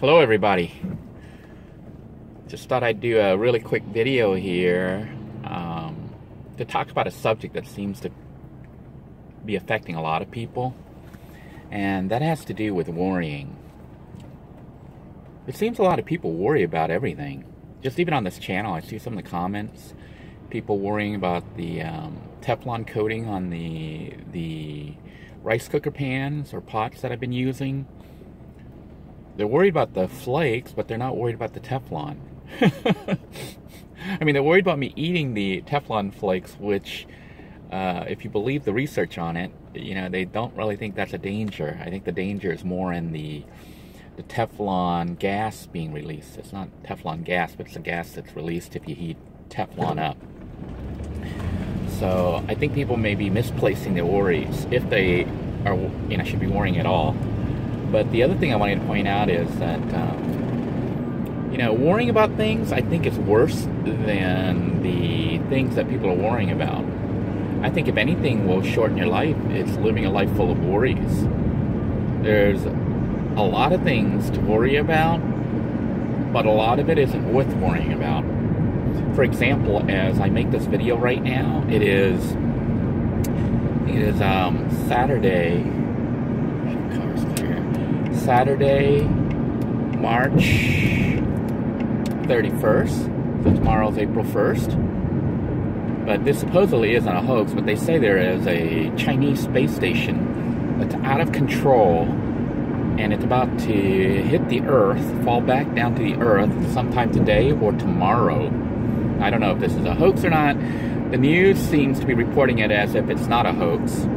Hello everybody. Just thought I'd do a really quick video here to talk about a subject that seems to be affecting a lot of people, and that has to do with worrying. It seems a lot of people worry about everything. Just even on this channel, I see some of the comments, people worrying about the Teflon coating on the rice cooker pans or pots that I've been using. They're worried about the flakes, but they're not worried about the Teflon. I mean, they're worried about me eating the Teflon flakes, which, if you believe the research on it, you know, they don't really think that's a danger. I think the danger is more in the Teflon gas being released. It's not Teflon gas, but it's the gas that's released if you heat Teflon up. So I think people may be misplacing their worries, if they are, you know, should be worrying at all. But the other thing I wanted to point out is that, you know, worrying about things, I think, is worse than the things that people are worrying about. I think if anything will shorten your life, it's living a life full of worries. There's a lot of things to worry about, but a lot of it isn't worth worrying about. For example, as I make this video right now, it is Saturday, March 31st, so tomorrow's April 1st. But this supposedly isn't a hoax, but they say there is a Chinese space station that's out of control, and it's about to hit the Earth, fall back down to the Earth sometime today or tomorrow. I don't know if this is a hoax or not. The news seems to be reporting it as if it's not a hoax.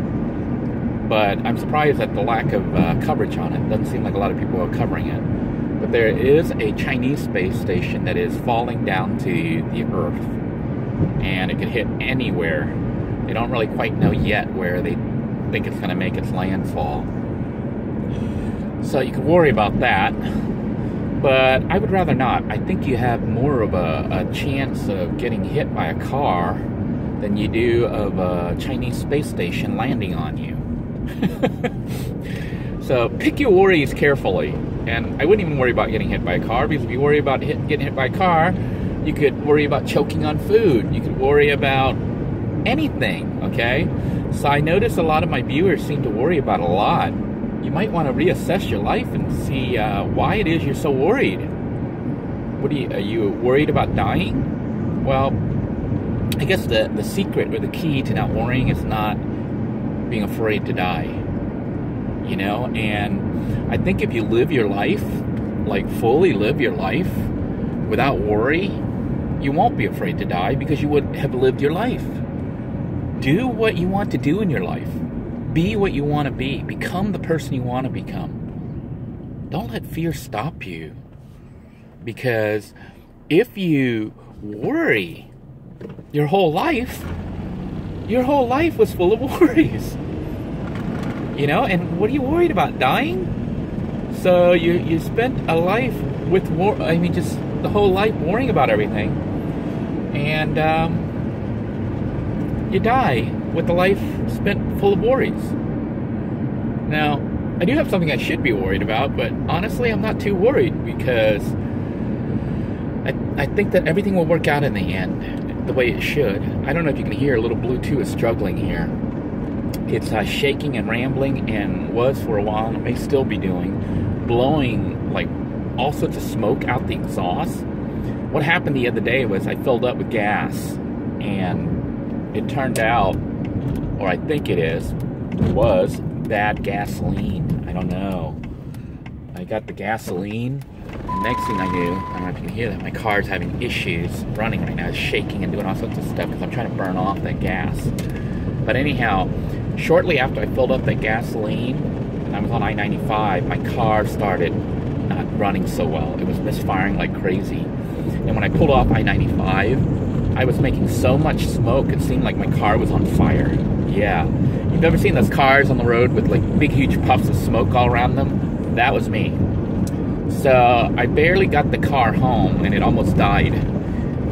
But I'm surprised at the lack of coverage on it. Doesn't seem like a lot of people are covering it. But there is a Chinese space station that is falling down to the Earth. And it could hit anywhere. They don't really quite know yet where they think it's going to make its landfall. So you could worry about that. But I would rather not. I think you have more of a chance of getting hit by a car than you do of a Chinese space station landing on you. So pick your worries carefully. And I wouldn't even worry about getting hit by a car, because if you worry about getting hit by a car, you could worry about choking on food. You could worry about anything, okay? So I notice a lot of my viewers seem to worry about a lot. You might want to reassess your life and see why it is you're so worried. Are you worried about dying? Well, I guess the secret or the key to not worrying is not being afraid to die, you know. And I think if you live your life, like fully live your life without worry, you won't be afraid to die, because you would have lived your life. Do what you want to do in your life. Be what you want to be. Become the person you want to become. Don't let fear stop you, because if you worry your whole life was full of worries. You know, and what are you worried about? Dying? So you spent a life with just the whole life worrying about everything. And you die with a life spent full of worries. Now, I do have something I should be worried about, but honestly, I'm not too worried, because I think that everything will work out in the end the way it should. I don't know if you can hear, a little Bluetooth is struggling here. It's shaking and rambling, and was for a while, and it may still be doing, blowing like all sorts of smoke out the exhaust. What happened the other day was I filled up with gas, and it turned out, or I think it was bad gasoline. I don't know. I got the gasoline. The next thing I knew, I don't know if you can hear that, my car's having issues running right now. It's shaking and doing all sorts of stuff because I'm trying to burn off that gas. But anyhow, shortly after I filled up that gasoline, and I was on I-95, my car started not running so well. It was misfiring like crazy. And when I pulled off I-95, I was making so much smoke, it seemed like my car was on fire. Yeah. You've ever seen those cars on the road with like big, huge puffs of smoke all around them? That was me. So I barely got the car home, and it almost died,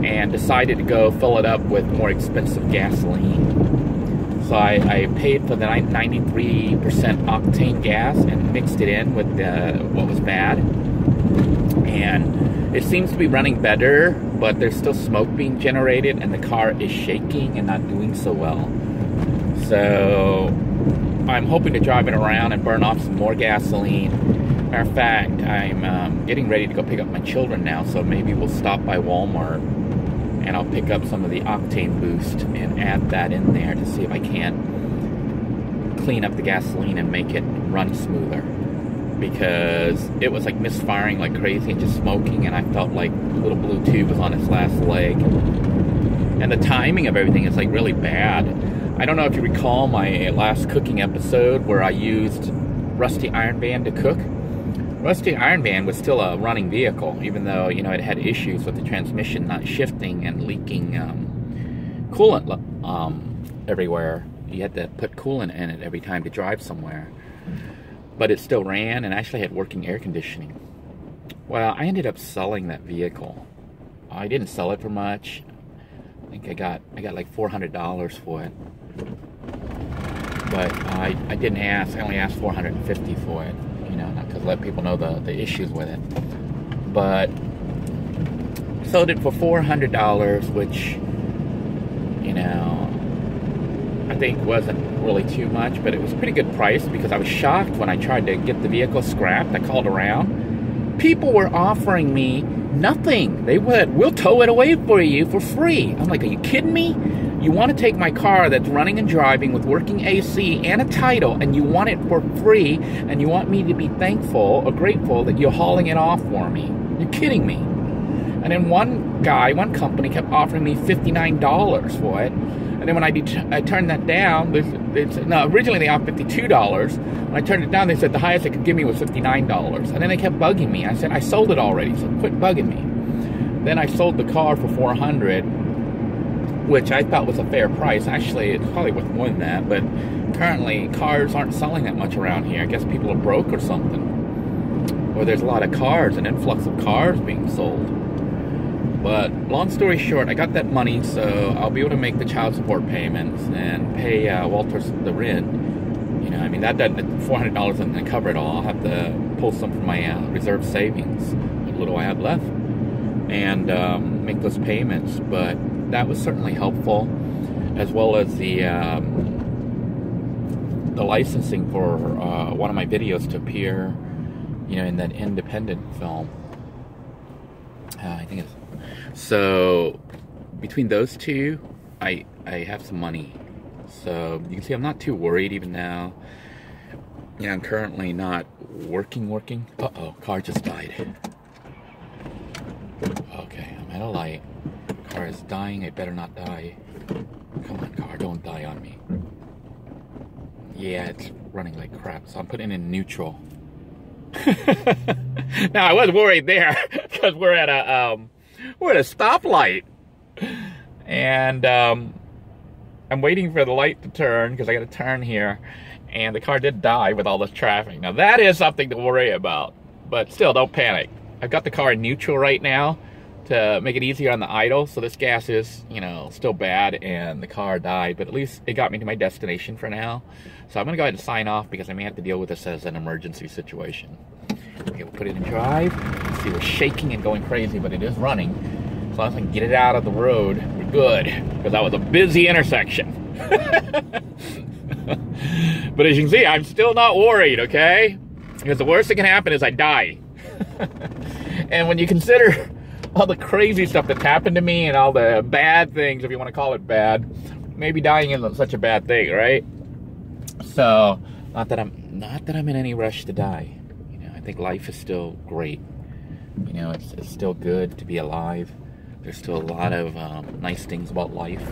and decided to go fill it up with more expensive gasoline. So I paid for the 93% octane gas and mixed it in with what was bad. And it seems to be running better, but there's still smoke being generated, and the car is shaking and not doing so well. So I'm hoping to drive it around and burn off some more gasoline. Matter of fact, I'm getting ready to go pick up my children now, so maybe we'll stop by Walmart and I'll pick up some of the octane boost and add that in there to see if I can't clean up the gasoline and make it run smoother. Because it was like misfiring like crazy and just smoking, and I felt like the little blue tube was on its last leg. And the timing of everything is like really bad. I don't know if you recall my last cooking episode where I used Rusty Iron Band to cook. Rusty Iron Band was still a running vehicle, even though, you know, it had issues with the transmission not shifting and leaking coolant everywhere. You had to put coolant in it every time to drive somewhere. But it still ran and actually had working air conditioning. Well, I ended up selling that vehicle. I didn't sell it for much. I think I got like $400 for it. But I didn't ask. I only asked $450 for it. You know, not to let people know the issues with it. But sold it for $400, which, you know, I think wasn't really too much, but it was a pretty good price because I was shocked when I tried to get the vehicle scrapped. I called around. People were offering me nothing. They would, we'll tow it away for you for free. I'm like, are you kidding me? You want to take my car that's running and driving with working AC and a title, and you want it for free, and you want me to be thankful or grateful that you're hauling it off for me? You're kidding me. And then one company kept offering me $59 for it. And then when I turned that down, originally they offered $52. When I turned it down, they said the highest they could give me was $59. And then they kept bugging me. I said, I sold it already, so quit bugging me. Then I sold the car for $400, which I thought was a fair price. Actually, it's probably worth more than that, but currently cars aren't selling that much around here. I guess people are broke or something. Or there's a lot of cars, an influx of cars being sold. But long story short, I got that money, so I'll be able to make the child support payments and pay Walter's the rent. You know, I mean, that doesn't, $400 doesn't cover it all. I'll have to pull some from my reserve savings, what little I have left, and make those payments. But that was certainly helpful, as well as the licensing for one of my videos to appear, you know, in that independent film. I think it's so. Between those two, I have some money, so you can see I'm not too worried even now. You know, I'm currently not working. Uh-oh, car just died. Okay, I'm at a light. Car is dying. I better not die. Come on, car, don't die on me. Yeah, it's running like crap, so I'm putting it in neutral. Now I was worried there because we're at a stoplight, and I'm waiting for the light to turn because I got to turn here, and the car did die with all this traffic. Now that is something to worry about, but still, don't panic. I've got the car in neutral right now to make it easier on the idle. So this gas is, you know, still bad, and the car died, but at least it got me to my destination for now. So I'm gonna go ahead and sign off because I may have to deal with this as an emergency situation. Okay, we'll put it in drive. See, we're shaking and going crazy, but it is running. As long as I can get it out of the road, we're good, because that was a busy intersection. But as you can see, I'm still not worried, okay? Because the worst that can happen is I die. And when you consider all the crazy stuff that's happened to me and all the bad things, if you want to call it bad, maybe dying isn't such a bad thing, right? So, not that I'm in any rush to die. You know, I think life is still great. You know, it's still good to be alive. There's still a lot of nice things about life.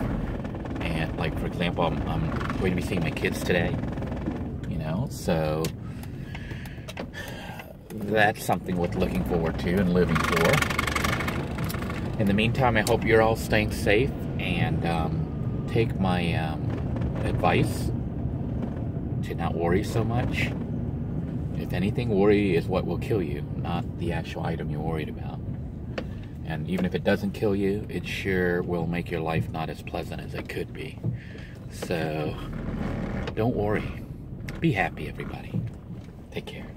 And like, for example, I'm going to be seeing my kids today. You know, so that's something worth looking forward to and living for. In the meantime, I hope you're all staying safe, and take my advice to not worry so much. If anything, worry is what will kill you, not the actual item you're worried about. And even if it doesn't kill you, it sure will make your life not as pleasant as it could be. So, don't worry. Be happy, everybody. Take care.